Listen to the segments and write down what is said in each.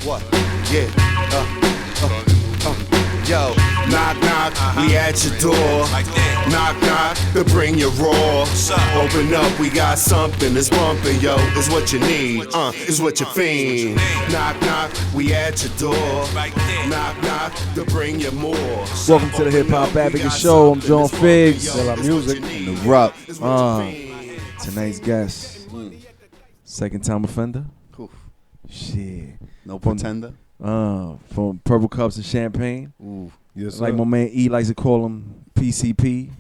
What? Yeah. Yo, knock, knock, we at your door. Knock, knock, to bring you raw. Open up, we got something that's bumping, yo. It's what you need, it's what you fiend. Knock, knock, we at your door. Knock, knock, to bring you more. Welcome to the Hip Hop Advocate Show. I'm John Figs. Our music, The Rup. Tonight's guest, second time offender. Shit. no pretender. From Purple Cups and Champagne. Ooh, yes, Like my man E likes to call him PCP.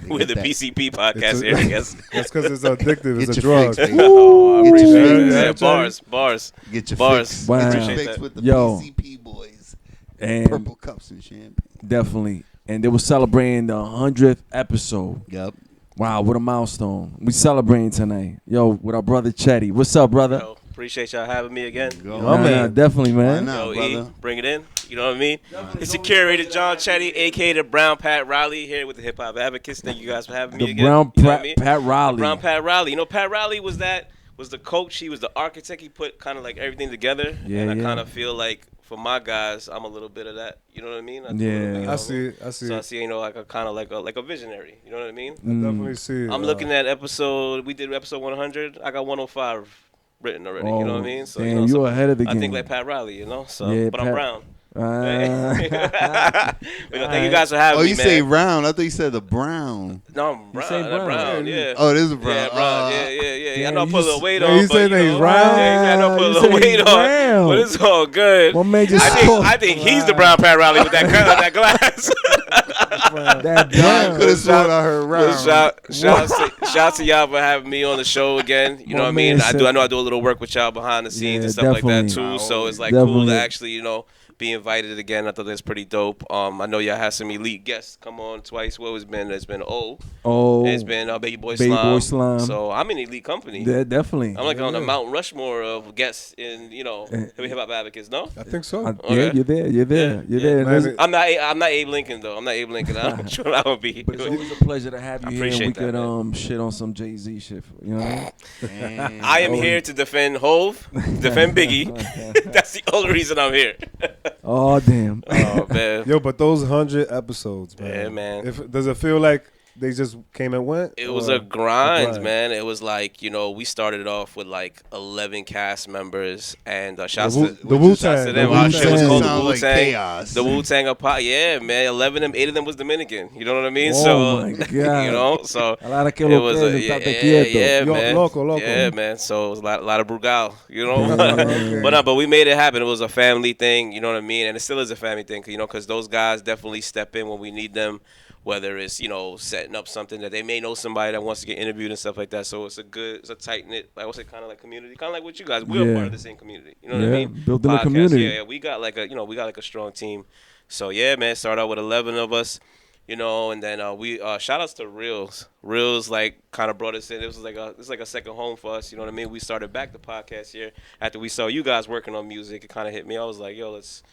We're the PCP podcast here, I guess. That's because it's addictive. It's a Get drug. your fix, Oh, I Get your appreciate fix. it. Yeah, bars. Get your Bars. fix. Wow. Get your Appreciate fix that. with the Yo. PCP boys. And Purple Cups and Champagne. definitely. And they were celebrating the 100th episode. Yep. Wow, what a milestone. We celebrating tonight. Yo, with our brother Cheddie. What's up, brother? Yo, appreciate y'all having me again. Man, definitely, man. Why not? Yo, brother. E, bring it in. You know what I mean? It's your curator, John Cheddie, a.k.a. the Brown Pat Riley, here with the Hip Hop Advocates. Thank you guys for having me The again. Brown You know what I mean? Pat Riley. Brown Pat Riley. You know, Pat Riley was the coach. He was the architect. He put kind of like everything together. Yeah, and I yeah. kind of feel like for my guys, I'm a little bit of that. You know what I mean? I do a Yeah. little bit, you know, I see it. So I see, you know, like a kind of like a visionary. You know what I mean? Definitely see it. I'm looking at episode. We did episode 100. I got 105 written already. You know what I mean? So damn, you know, you so ahead of the I game. think like Pat Riley. You know. So, Yeah, but Pat- I'm brown. Uh, Thank you guys for having Oh, me, you man. say round. I thought you said the brown. No, I'm brown. say I'm brown. brown. Yeah. Oh, it is a brown. Yeah, brown. Yeah. I damn, know I you put a little s- weight Yeah, on. you but, say you that he's know, round? Yeah, I know I put a You little say weight he's on. brown. But it's all good. my man just I think he's the brown Pat Riley with that glass. that I brown. could have sworn I heard round. Shout to y'all for having me on the show again. You know what I mean? I know I do a little work with y'all behind the scenes Yeah, and stuff like that definitely. too. So it's like cool Definitely. to actually, you know, be invited again. I thought that's pretty dope. I know y'all had some elite guests come on twice. What has been? It's been it's been Baby Boy Baby Slime. Boy Slime. So I'm in elite company. Yeah, definitely. I'm like on the Mount Rushmore of guests in, you know, hip hop advocates. No, I think so. Yeah, Okay. you're there. You're there. You're there. Man, There's- I'm not Abe Lincoln though. I'm not Abe Lincoln. I'm sure I would be. But it's always a pleasure to have you I here. And we appreciate that, could shit on some Jay-Z shit. You know what I mean? I am here to defend Hov, defend Biggie. That's the only reason I'm here. Oh damn. Oh man. Yo, but those 100 episodes, man. Yeah, man. Does it feel like they just came and went? It was or- a grind, grind? man. It was like, you know, we started off with like 11 cast members, and shouts The to Wu-Tang. shouts to The them. Our Wu-Tang. shit was called the Sounds like Wu-Tang. chaos. The Wu-Tang apart. Yeah, man. 11 of them, 8 of them was Dominican. You know what I mean? Oh so, my God. you know, so A lot of it kilo was quieto. man. Loco. Yeah, man. So it was a lot of Brugal, you know. Okay. But we made it happen. It was a family thing, you know what I mean? And it still is a family thing, you know, because those guys definitely step in when we need them, whether it's, you know, setting up something that they may know somebody that wants to get interviewed and stuff like that. So it's a tight-knit, like I would say, kind of like community, kind of like with you guys. We're Yeah. part of the same community, you know what Yeah, I mean? building a Podcast, community. Yeah, we got like a strong team. So yeah, man, started out with 11 of us. You know, and then we shout outs to Reels. Reels like kind of brought us in. It was like a second home for us. You know what I mean? We started back the podcast here after we saw you guys working on music. It kind of hit me. I was like, yo, let's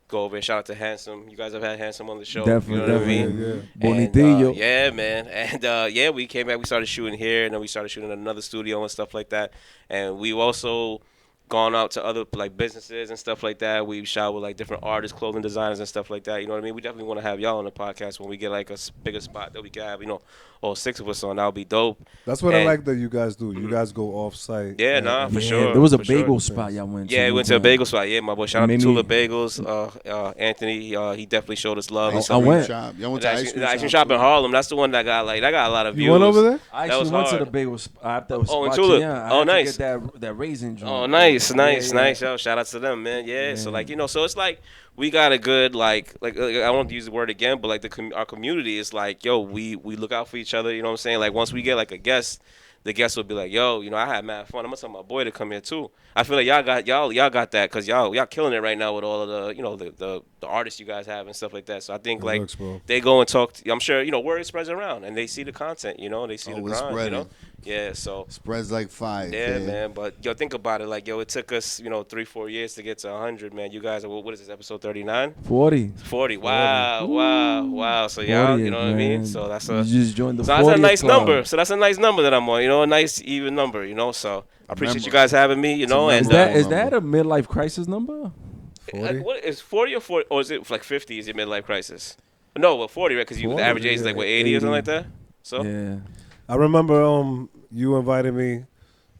go over and shout out to Handsome. You guys have had Handsome on the show. Definitely, you know what I mean? definitely. And, Bonitillo. yeah, man. And we came back. We started shooting here, and then we started shooting in another studio and stuff like that. And we've also gone out to other like businesses and stuff like that. We shot with like different artists, clothing designers and stuff like that. You know what I mean? We definitely want to have y'all on the podcast when we get like a bigger spot that we can have, you know, all 6 of us on. That would be dope. That's what I And- like that you guys do. You guys go off site. Yeah, nah, for Yeah, sure. There was a for sure. bagel spot y'all went to. Yeah, we went to a bagel spot. Yeah, my boy. Shout out to Maybe- Tula Bagels. Anthony, he definitely showed us love. and I stuff. went. Shop. Y'all went The to ice cream shop in Harlem. That's the one that got a lot of views. You went over there? I That was actually went to hard. the bagel spot. That was Oh, in spot Tula. yeah. I Oh, had to nice. get that raisin joint. Oh, nice. Yeah. Yo, shout out to them, man. Yeah. So like, you know, so it's like we got a good like I won't use the word again, but like our community is like, yo, we look out for each other. You know what I'm saying? Like once we get like a guest, the guest will be like, yo, you know, I had mad fun. I'm gonna tell my boy to come here too. I feel like y'all got that because y'all killing it right now with all of the, you know, the artists you guys have and stuff like that. So I think It like works, bro. they go and talk. I'm sure, you know, word spreads around and they see the content. You know, they see the Oh, it's grind. You know, spreading. Yeah, so spreads like fire. yeah, man. But yo, think about it. Like, yo, it took us, 3-4 years to get to 100, man. You guys are what is this, episode 39? 40. 40. Wow, wow. So y'all, you know what I mean? Man. So that's You a just joined the so that's a 40th nice club. number. So that's a nice number that I'm on. A nice even number. So I appreciate you guys having me. And Is that a midlife crisis number? 40? what is 40 or 40 or is it like 50? Is it midlife crisis? No, well 40, right? Because the average age is like what 80 or something like that. So Yeah. I remember you invited me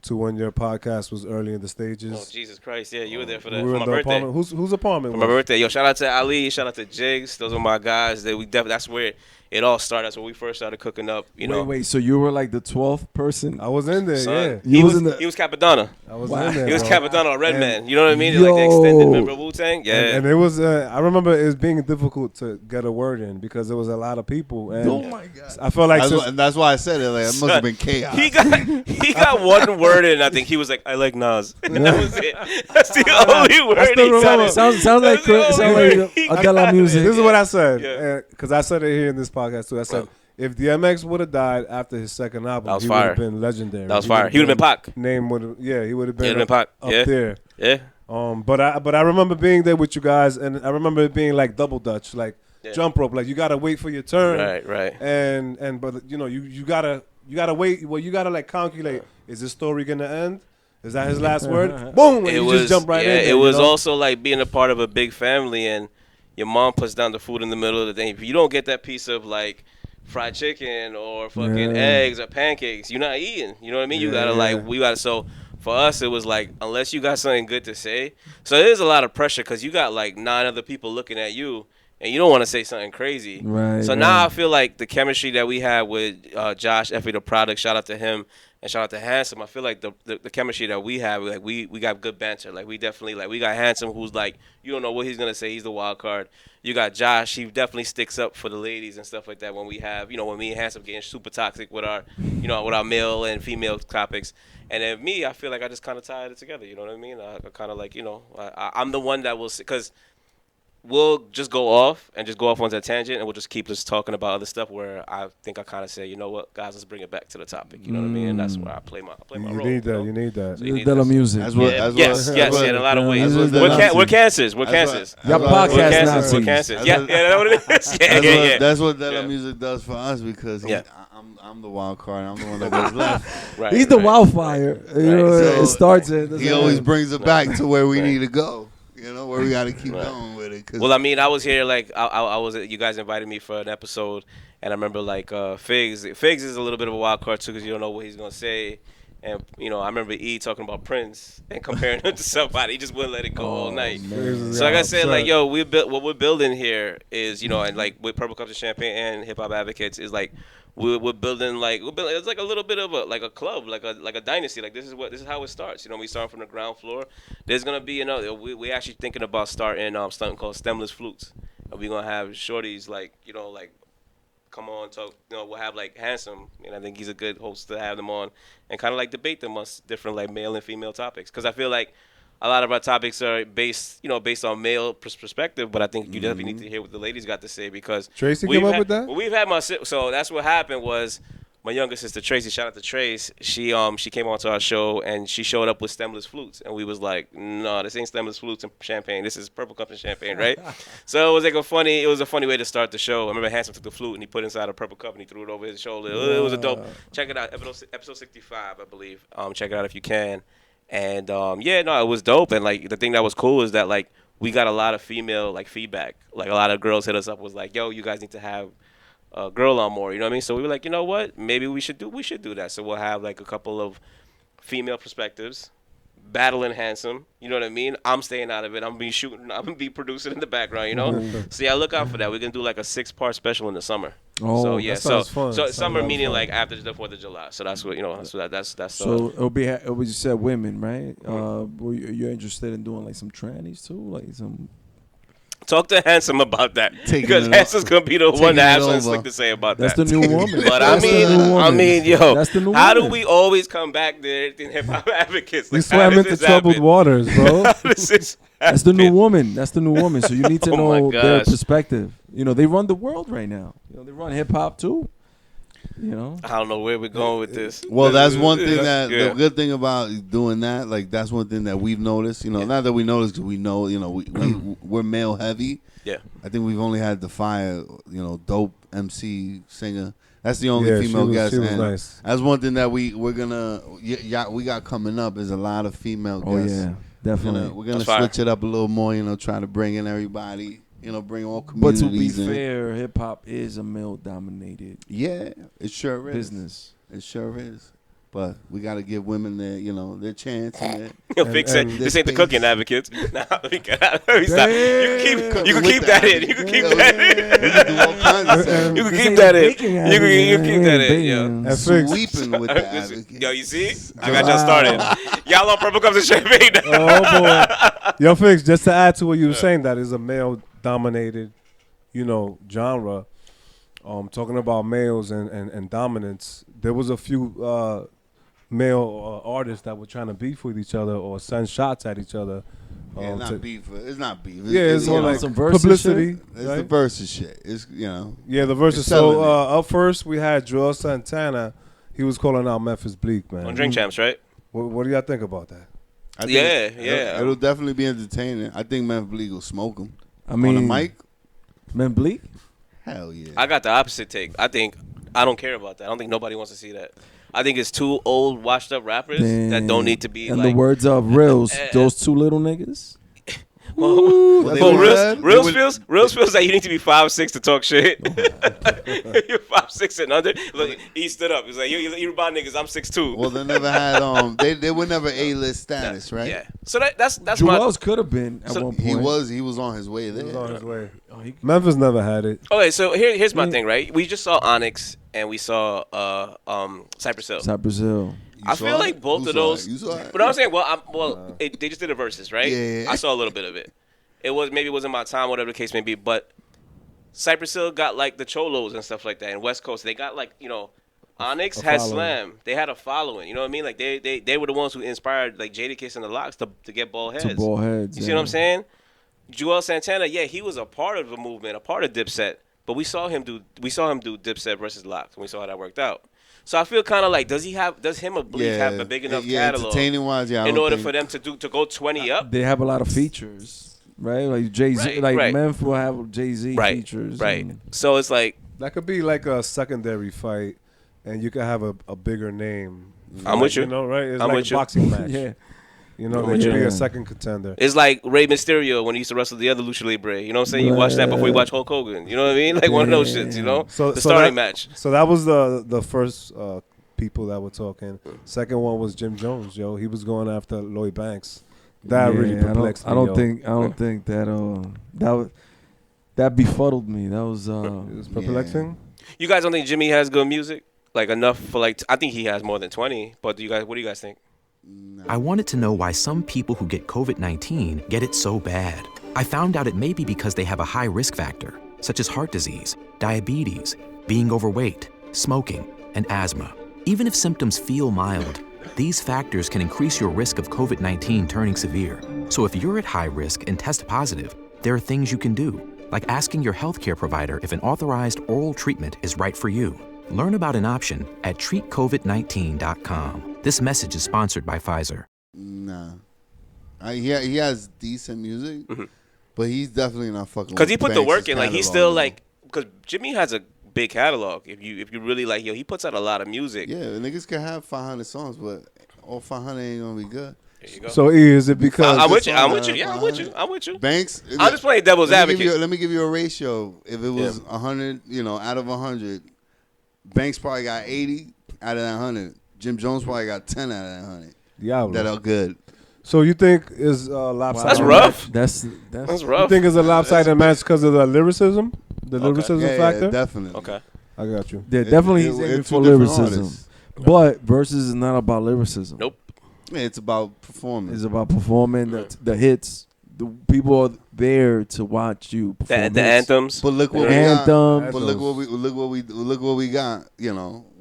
to when your podcast was early in the stages. Oh Jesus Christ! Yeah, you were there for We that were for in my the birthday. apartment. Whose apartment? For my was it? birthday, yo! Shout out to Ali, shout out to Jigs. Those are my guys. That's where it all started. That's where we first started cooking up. Wait. So you were like the 12th person? I was in there. Son. Yeah, You was in the- He was Capadonna. I was Wow. in there. He was bro. Capadonna or Redman. You know what I mean? Yo. Like the extended member of Wu-Tang. Yeah. And it was. I remember it was being difficult to get a word in because there was a lot of people. And Oh my God. I felt like That's why I said it. Like, it must have been chaos. He got one word in. I think he was like, "I like Nas," and that was it. That's the only word still he remember. said. Sounds like That's the only word he Adela got. music. this is what I Yeah. said because I said it here in this podcast too. I said if DMX would have died after his second album, That was he would fire. have been legendary. That was fire. He would have been Pac. Name would have. Yeah, he would have He been would've been Pac. up Yeah. there. Yeah. But I remember being there with you guys, and I remember it being like double dutch, like jump rope, like you gotta wait for your turn, Right. and but you gotta wait. Well, you gotta like calculate: is this story gonna end? Is that his last word? Boom! And you just jump right in. Yeah, there, it was you know? also like being a part of a big family, and your mom puts down the food in the middle of the day. If you don't get that piece of like fried chicken or fucking eggs or pancakes, you're not eating. You know what I mean? You gotta so for us it was like unless you got something good to say. So there's a lot of pressure because you got like 9 other people looking at you and you don't want to say something crazy. Right. So now I feel like the chemistry that we have with Josh Effie, the product, shout out to him. And shout out to Handsome. I feel like the chemistry that we have, like we got good banter. Like we definitely we got Handsome, who's like you don't know what he's gonna say. He's the wild card. You got Josh. He definitely sticks up for the ladies and stuff like that. When we have when me and Handsome getting super toxic with our with our male and female topics. And then me, I feel like I just kind of tied it together. You know what I mean? I kind of like I'm the one that will because. We'll just go off on that tangent, and we'll just keep just talking about other stuff. Where I think I kind of say, you know what, guys, let's bring it back to the topic. You know what I mean? And that's where I play my role. You need that. So you need Adela that. music. Yes, in a lot of ways. That's We're cancers. We're cancers. Y'all That's podcast We're cancers. Nazis. We're cancers. Yeah, that's what it is. Yeah. That's what Della Music does for us because I'm the wild card. I'm the one that goes left. Right, He's the right. wildfire. You know, So it starts it. He always brings it back to where we need to go. Where we got to keep Right. going with it. Well, I mean, I was here I was. You guys invited me for an episode, and I remember Figs. Figs is a little bit of a wild card too because you don't know what he's gonna say. And I remember E talking about Prince and comparing him to somebody. He just wouldn't let it go all night. So like I said, what we're building here is and like with Purple Cups of Champagne and Hip Hop Advocates is like we're building it's like a little bit of a club, like a dynasty. Like this is how it starts. We start from the ground floor. There's gonna be we actually thinking about starting something called Stemless Flutes, and we're gonna have shorties come on, talk. We'll have Handsome, and I think he's a good host to have them on, and kind of debate them on different male and female topics. Because I feel like a lot of our topics are based on male perspective, but I think you definitely need to hear what the ladies got to say because Tracy came up with that. Well, we've had so that's what happened was. My younger sister Tracy, shout out to Trace. She came onto our show and she showed up with Stemless Flutes, and we was like, no, this ain't Stemless Flutes and Champagne. This is Purple Cups and Champagne, right? So it was a funny way to start the show. I remember Handsome took the flute and he put it inside a purple cup and he threw it over his shoulder. It was a dope. Check it out, episode 65, I believe. Check it out if you can. And it was dope. And the thing that was cool is that we got a lot of female feedback. A lot of girls hit us up was like, yo, you guys need to have girl on more, you know what I mean? So we were like, you know what? Maybe we should do that. So we'll have a couple of female perspectives, battling Handsome, you know what I mean? I'm staying out of it. I'm gonna be producing in the background, So look out for that. We're gonna do a 6-part special in the summer. Oh, so that sounds fun. So That summer sounds meaning fun. after the 4th of July. So that's what that's So it'll be. It was you said women, right? You're interested in doing some trannies too, some. Talk to Handsome about that Taking because it Handsome's gonna be the one that has it something over. slick to say about That's that. the new woman. But That's the new woman. yo, That's the new how do woman. we always come back to everything Hip Hop Advocates? We How swam does into this troubled happen? waters, bro. How does this That's the new happen? woman. That's the new woman. So you need to Oh my know their gosh. perspective. They run the world right now. They run hip hop too. You know, I don't know where we're going with this. Well, that's one thing Yeah. the good thing about doing that, like that's one thing that we've noticed. You know, not that we noticed, because we know, you know, we're male heavy. Yeah. I think we've only had the fire, you know, dope MC singer. That's the only female guest. She was and nice. that's one thing that we got coming up is a lot of female guests. Oh yeah, definitely. We're gonna switch it up a little more. You know, try to bring in everybody. You know, bring all But communities. to be in. fair, hip hop is a male dominated Yeah, it sure is. business. It sure is. But we got to give women their, you know, their chance. And Fix it. This ain't the cooking advocates. Nah, we can stop. You can keep that in. You can keep that in. We can do all kinds of stuff. You can keep that in. You can keep that in. Yo. And Fix. Sweeping with the advocate. Yo, you see? I got y'all started. Y'all on Purple Cups of Champagne. Oh boy. Yo, Fix. Just to add to what you were saying, that is a male-dominated, you know, genre. Talking about males and dominance, there was a few male artists that were trying to beef with each other or send shots at each other. Yeah, not beef. It's not beef. Yeah, it's more like some versus publicity. shit? It's right? the versus shit. It's, you know. Yeah, the versus. It's selling So it. up first we had Joel Santana. He was calling out Memphis Bleak, man. On Drink Champs, right? What do y'all think about that? I think Yeah. It'll definitely be entertaining. I think Memphis Bleak will smoke him. I mean, on the mic. Man, Bleak. Hell yeah. I got the opposite take. I don't care about that. I don't think nobody wants to see that. I think it's two old, washed up rappers that don't need to be In like. the words of Reels, those two little niggas. Reels feels like you need to be 5'6" to talk shit. You're 5'6" and under. Look, he stood up. He's like, you about niggas, I'm 6'2". Well, they never had they were never A-list status, right? Yeah. So that's Joel's could have been at So one point. He was on his way there. He was on his way. Memphis never had it. Okay, so here's my thing, right? We just saw Onyx and we saw Cypress Hill. Cypress Hill. I feel like both of those. You saw it? But I'm saying, they just did a versus, right? Yeah. I saw a little bit of it. Maybe it wasn't my time, whatever the case may be. But Cypress Hill got like the Cholos and stuff like that. And West Coast, they got like, you know, Onyx had following. Slam. They had a following. You know what I mean? Like they were the ones who inspired like Jadakiss and the Locks to get bald heads. To bald heads. You see what I'm saying? Joel Santana, yeah, he was a part of the movement, a part of Dipset. But we saw him do Dipset versus Locks. And we saw how that worked out. So I feel kind of like, does him or Bleak have a big enough catalog entertaining-wise, in order for them to go 20 up? They have a lot of features, right? Like Jay-Z, Memphis will have Jay-Z features. Right. So it's like, That could be like a secondary fight, and you could have a bigger name. I'm with you. You know, right? It's I'm like with a you. boxing match. Yeah. You know, I'm they with could you. be a second contender. it's like Rey Mysterio when he used to wrestle the other Lucha Libre. You know what I'm saying? You watch that before you watch Hulk Hogan. You know what I mean? Like one of those shits, you know? So the starting that, match. So that was the first people that were talking. Second one was Jim Jones, yo. He was going after Lloyd Banks. That really perplexed me. I don't think that befuddled me. That was it was perplexing. You guys don't think Jimmy has good music? Like enough for like, I think he has more than 20. But what do you guys think? I wanted to know why some people who get COVID-19 get it so bad. I found out it may be because they have a high risk factor, such as heart disease, diabetes, being overweight, smoking, and asthma. Even if symptoms feel mild, these factors can increase your risk of COVID-19 turning severe. So if you're at high risk and test positive, there are things you can do, like asking your healthcare provider if an authorized oral treatment is right for you. Learn about an option at treatcovid19.com. This message is sponsored by Pfizer. Nah. He has decent music, but he's definitely not fucking. Because he put the Banks' work in. Like he's catalog, still though. like, because Jimmy has a big catalog. If you really like, he puts out a lot of music. Yeah, niggas can have 500 songs, but all 500 ain't gonna be good. There you go. So is it because I'm with you. Yeah, I'm with you. Banks. I'm just playing devil's advocate. Let me give you a ratio. If it was 100, out of 100, Banks probably got 80 out of that 100. Jim Jones probably got 10 out of that 100. Diablo. That are good. So you think is lopsided? That's rough. That's You rough. think it's a lopsided match because of the lyricism? The lyricism Yeah, factor? yeah, definitely. Okay. I got you. Yeah, definitely he's aiming it's for two different lyricism. artists. But versus is not about lyricism. Nope. Yeah, it's about performance. It's about performing the hits. The people are there to watch you perform. The anthems. But look what The we got. anthem. But look what we got.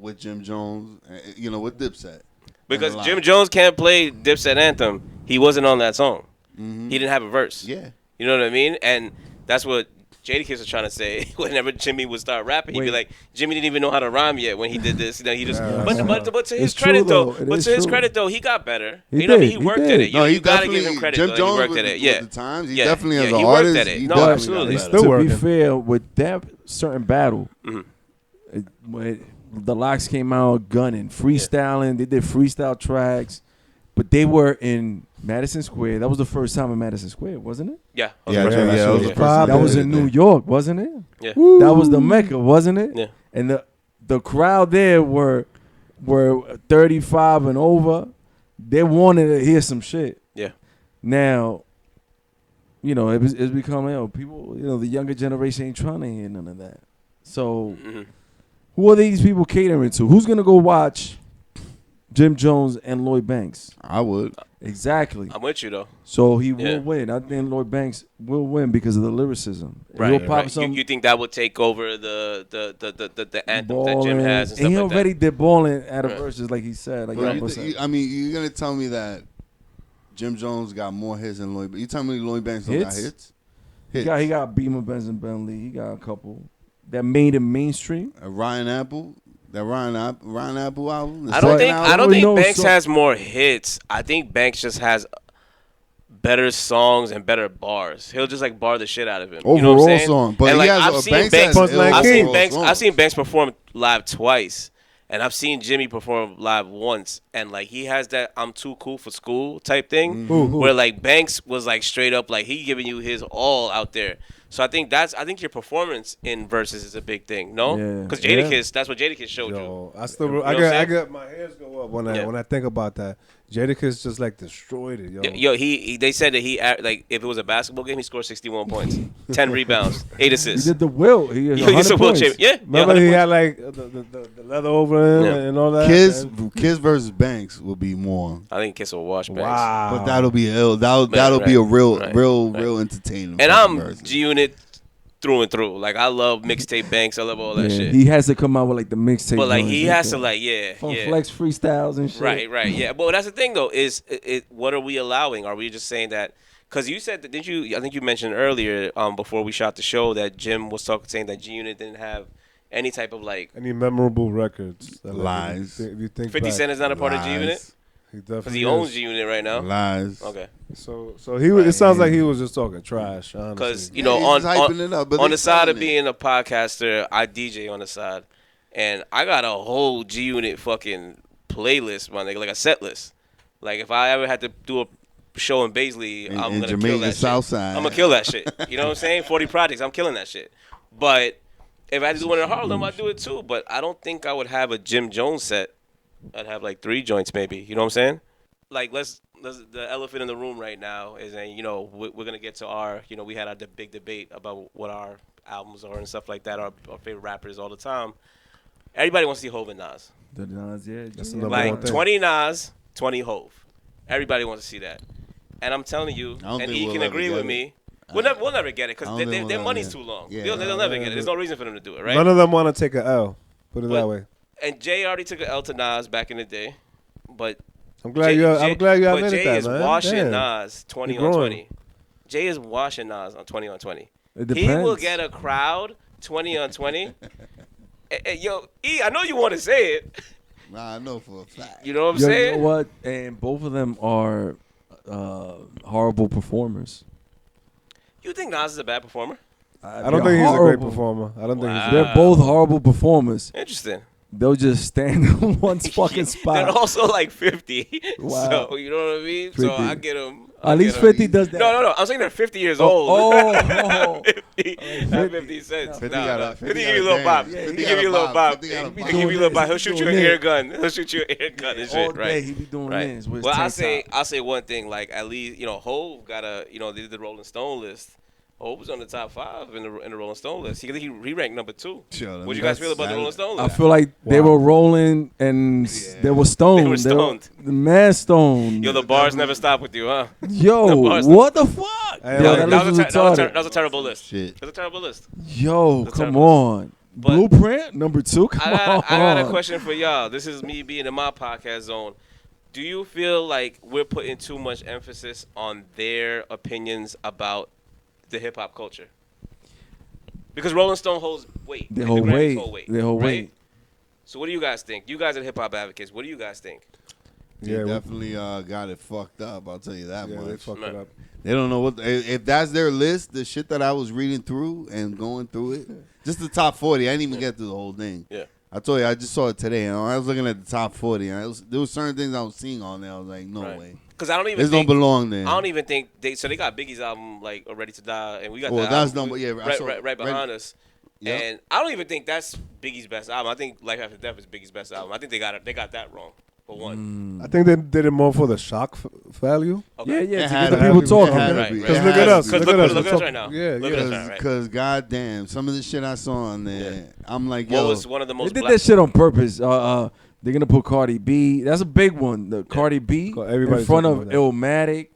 With Jim Jones. With Dipset. Because Jim Jones can't play Dipset anthem. He wasn't on that song. Mm-hmm. He didn't have a verse. Yeah. You know what I mean? And that's what Jadakiss was trying to say whenever Jimmy would start rapping, he'd be like, Jimmy didn't even know how to rhyme yet when he did this. You know, he just. But to his credit though, he got better. He worked at it. You gotta give him credit. Jim Jones he worked at it. Yeah, the times he definitely as an he artist. Worked at it. He No, definitely absolutely. got better. To working. be fair, with that certain battle, when the Locks came out gunning, freestyling. They did freestyle tracks, but they were in Madison Square. That was the first time in Madison Square, wasn't it? Yeah. That was in New York, wasn't it? Yeah. That was the Mecca, wasn't it? Yeah. And the crowd there were 35 and over. They wanted to hear some shit. Yeah. Now, it's becoming people. The younger generation ain't trying to hear none of that. So, who are these people catering to? Who's gonna go watch Jim Jones and Lloyd Banks? I would. Exactly. I'm with you though. So he will win. I think Lloyd Banks will win because of the lyricism. Right. He'll pop some You think that would take over the anthem that Jim has and stuff and he like already that? did balling at a verses like he said. Like you're gonna tell me that Jim Jones got more hits than Lloyd? You tell me Lloyd Banks don't got hits? He got Beamer, Benz, and Bentley. He got a couple that made him mainstream. Ryan Apple. That Ryan Apple album. I don't think Banks has more hits. I think Banks just has better songs and better bars. He'll just like bar the shit out of him. Overall you know what I'm saying? song, but and, like, I've seen Banks perform live twice, and I've seen Jimmy perform live once, and like he has that "I'm too cool for school" type thing, where like Banks was like straight up like he giving you his all out there. So I think your performance in verses is a big thing, no? Because Jadakiss, that's what Jadakiss showed you. I get my hairs go up when I think about that. Jadakiss just like destroyed it, yo. They said that he like if it was a basketball game, he scored 61 points, 10 rebounds, 8 assists. He did the will. He has 100 will points. Remember he had like the leather over him and all that. Kiss versus Banks will be more. I think Kiss will wash Banks. Wow. But that'll be ill. That'll be a real entertainment. And I'm G-Unit through and through. Like I love mixtape Banks. I love all that shit. He has to come out with like the mixtape. But like he has to flex freestyles and shit. Right, yeah. But that's the thing though is what are we allowing? Are we just saying that? Because you said that, I think you mentioned earlier before we shot the show that Jim was saying that G-Unit didn't have any type of like any memorable records. Lies. You think 50 Cent is not a part of G-Unit? Because he owns G-Unit right now. Lies. Okay. So it sounds like he was just talking trash. Because on the side of being a podcaster, I DJ on the side, and I got a whole G-Unit fucking playlist, my nigga, like a set list. Like if I ever had to do a show in Baisley, I'm gonna kill that South shit. Side. I'm gonna kill that shit. You know what I'm saying? 40 projects, I'm killing that shit. But if I had to do one in Harlem, I'd do it too. But I don't think I would have a Jim Jones set. I'd have like 3 joints maybe. You know what I'm saying? Like let's the elephant in the room right now is, and we're gonna get to our, we had our big debate about what our albums are and stuff like that. Our favorite rappers all the time. Everybody wants to see Hov and Nas. The Nas, That's like 20 Nas, 20 Hov. Everybody wants to see that. And I'm telling you, and he can agree with me. We'll never get it because their money's too long. They'll never get it. There's no reason for them to do it, right? None of them want to take an L. Put it that way. And Jay already took an L to Nas back in the day, but I'm glad you admitted that, man. Jay is washing Nas 20 on 20. Jay is washing Nas on 20 on 20. He will get a crowd 20 on 20. Yo, E, I know you want to say it. Nah, I know for a fact. You know what I'm saying? You know what? And both of them are horrible performers. You think Nas is a bad performer? I don't think he's a great performer. I don't think he's. They're both horrible performers. Interesting. They'll just stand in one fucking spot. They're also like 50. Wow. So, you know what I mean? 50. So I get them. At least 50 does that. No. I'm saying they're 50 years old. Oh. 50. Not 50 cents. 50 give you a little bop. Yeah, He give you a little bop. He give you a little bop. He'll shoot you an air gun. And all shit, day right? he be doing Right. this. With Well, his tank top. I'll say one thing. Like at least Hov got they did the Rolling Stone list. Hov was on the top 5 in the Rolling Stone list. He ranked number 2. Sure, What you guys feel about the Rolling Stone I list? feel like they were rolling and they were stoned. They were stoned. Mad stoned. Yo, the bars never stop with you, huh? Yo, what the fuck? Hey, Yo, that was a terrible list. Shit. It was a terrible list. Yo, That's come terrible. on. But Blueprint number 2. Come on. I got a question for y'all. This is me being in my podcast zone. Do you feel like we're putting too much emphasis on their opinions about the hip hop culture? Because Rolling Stone holds weight. They Like, hold the Grammys weight. hold weight. They hold right? weight. So what do you guys think? You guys are hip hop advocates. What do you guys think? They Yeah, definitely got it fucked up. I'll tell you that Yeah, much. they fucked it up. They don't know what if that's their list. The shit that I was reading through and going through it, just the top 40. I didn't even get through the whole thing. Yeah. I told you I just saw it today. And I was looking at the top 40, and there was certain things I was seeing on there. I was like, no way. Because I don't even This think don't belong there. I don't even think they. So they got Biggie's album like Ready to Die, and we got Well, that that's album number- yeah, I saw- right behind us. Yep. And I don't even think that's Biggie's best album. I think Life After Death is Biggie's best album. I think they got that wrong for one. I think they did it more for the shock value. Okay. Yeah, It to had get the to people be. talking. It had to Right, be. right. It Because look had at to us. be. Look at us. look We're at us talking- right now. Yeah, Look at yeah. us right now. Because goddamn, some of the shit I saw on there, I'm like, What yo, was one of the They most did black? that shit on purpose. They're gonna put Cardi B. That's a big one. The Cardi B Everybody's in front talking of about that. Illmatic.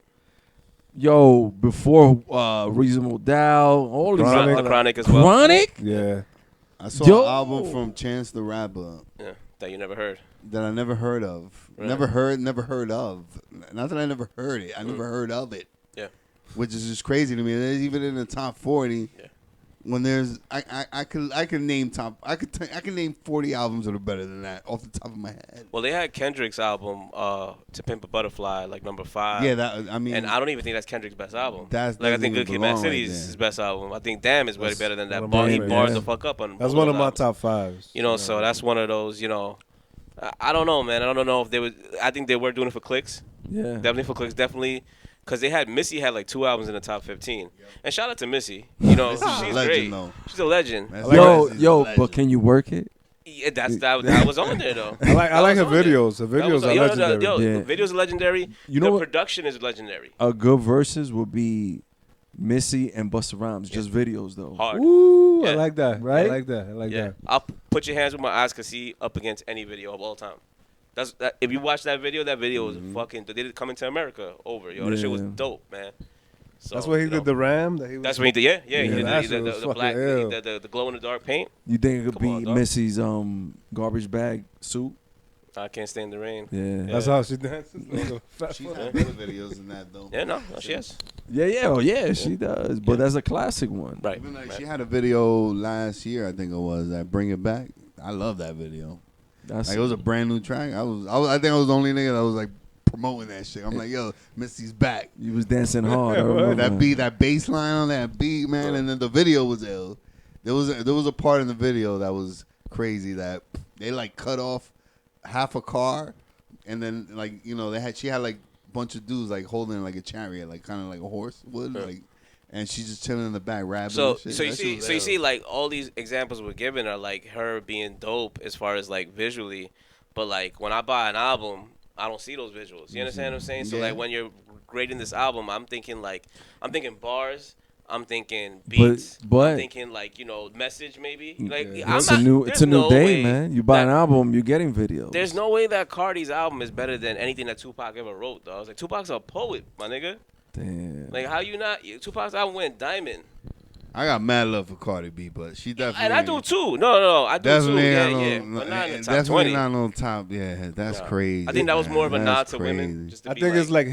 Yo, before Reasonable Doubt, all these Chronic. The Chronic as well. Chronic. Yeah. I saw Yo. an album from Chance the Rapper Yeah, that you never heard. that I never heard of. Right. Never heard of. Not that I never heard it. I never heard of it. Yeah. Which is just crazy to me. There's even in the top 40. Yeah. When there's I can name 40 albums that are better than that off the top of my head. Well, they had Kendrick's album, To Pimp a Butterfly, like number 5. Yeah, that I mean, And I don't even think that's Kendrick's best album. That's- like I doesn't think even Good Kid, Mad belong City right is there. his best album. I think Damn is way better than that. one of Bar, my he favorites. bars Yeah. the fuck up on. That's both one of those my albums. top fives. You know, so that's one of those. You know, I don't know, man. I don't know if they would. I think they were doing it for clicks. Yeah. Definitely for clicks. Definitely. Because Missy had like 2 albums in the top 15. And shout out to Missy. You know, Missy's a she's legend, great. though. She's a legend. That's Yo, a legend. but can you work it? Yeah, that was on there, though. I like her That was on there. videos. The That videos was- are yo, legendary. Yeah. The videos are legendary. You know the what? production is legendary. A good verses would be Missy and Busta Rhymes, just videos though. Hard. Ooh, Yeah. I like that. Right? I like that. I like Yeah, that. I'll put your hands where my eyes can see up against any video of all time. If you watch that video was fucking. They did Coming to America over, yo. That shit was Yeah. dope, man. So, That's where he you did know, the Ram. That he was, That's what he did. Yeah. He Yeah, did that the, shit was the fucking black, ill. the glow in the dark paint. You think it could Come be on, dog. Missy's garbage bag suit? I can't stand the rain. Yeah. That's how she dances. She's had better videos than that though. Yeah, no, she has. Yeah, she does. But that's a classic one. Right. Even like right. she had a video last year, I think it was, that Bring It Back. I love that video. That's Like it was a brand new track. I think I was the only nigga that was like promoting that shit. I'm like, yo, Missy's back. you was dancing hard. I remember. That bass line on that beat, man, and then the video was ill. There was a part in the video that was crazy that they like cut off half a car, and then like she had like a bunch of dudes like holding like a chariot, like kind of like a horse would, like, and she's just chilling in the back rapping. So and shit. so you That see shit was so you ill. see like all these examples we're given are like her being dope as far as like visually, but like when I buy an album, I don't see those visuals. You understand what I'm saying? So Yeah. like when you're grading this album, I'm thinking bars. I'm thinking beats. but- I'm thinking like message maybe. Like Yeah. I'm It's not, a new there's no day, way man. You buy an that- album, you're getting videos. There's no way that Cardi's album is better than anything that Tupac ever wrote, though. I was like, Tupac's a poet, my nigga. Damn. Like, how you not? Tupac's album went diamond. I got mad love for Cardi B, but she definitely And I do too. No, I do too. Definitely Yeah, not yeah. no, But not in the top definitely 20. not on top. Yeah, that's No. crazy. I think that was more of a man. nod That's to crazy. women. Just to I be think it's like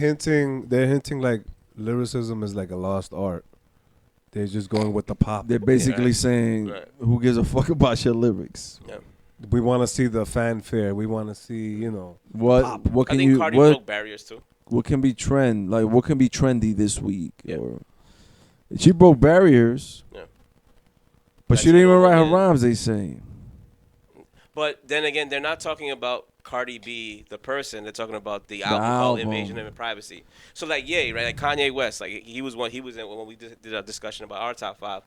they're hinting like lyricism is like a lost art. They're just going with the pop. They're basically Right. saying, Right. who gives a fuck about your lyrics? Yeah. We want to see the fanfare. We want to see, What Pop. I can think you Cardi what broke barriers too. what can be trend? Like what can be trendy this week? Yeah. Or she broke barriers. Yeah. But Like she didn't even write her yeah. rhymes, they saying. But then again, they're not talking about Cardi B, the person. They're talking about the album called album. Invasion of Privacy. So like, yeah, right, like Kanye West, like he was in when we did a discussion about our top 5.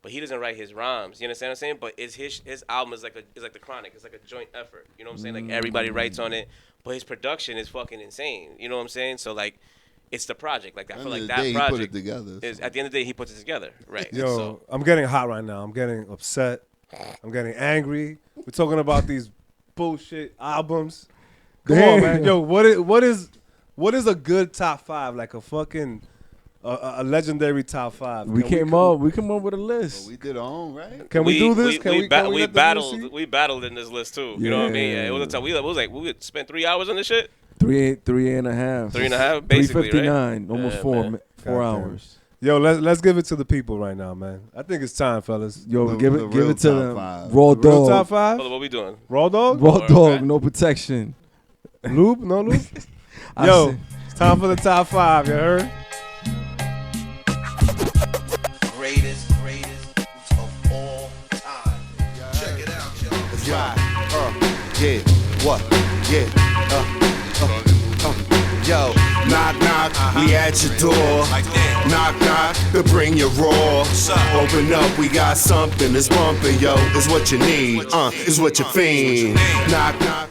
But he doesn't write his rhymes. You understand what I'm saying? But it's his album is like the Chronic. It's like a joint effort. You know what I'm saying? Like everybody writes on it, but his production is fucking insane. You know what I'm saying? So like, it's the project. Like I feel like that He put project it together. is at the end of the day he puts it together. Right. Yo, So, I'm getting hot right now. I'm getting upset. I'm getting angry. We're talking about these bullshit albums. Come on, man. Yo, what is a good top 5? Like a fucking a legendary top 5. We came up with a list. We did our own, right? Can we do this? Can we let the viewers see? we battled in this list too. You know what I mean? Yeah. Yeah, it was a time. We would spend 3 hours on this shit. Three and a half. 3.5, basically, right? 3:59, almost Yeah, four man. four Goddamn. hours. Yo, let's give it to the people right now, man. I think it's time, fellas. Yo, The give real it to top them. five. Raw The real top dog. five. Brother, what we doing? Raw dog. Raw dog. right. No protection. Lube. No lube. I Yo, see. it's time for the top five. You heard? Greatest of all time. Check it out, y'all. Let's ride. Yeah. What? Yeah. Yo, knock, knock, we at your door. Like that. Knock, knock, to bring your raw. Open up, we got something that's bumping, yo. Is what you need, is what you fiend. Knock, knock.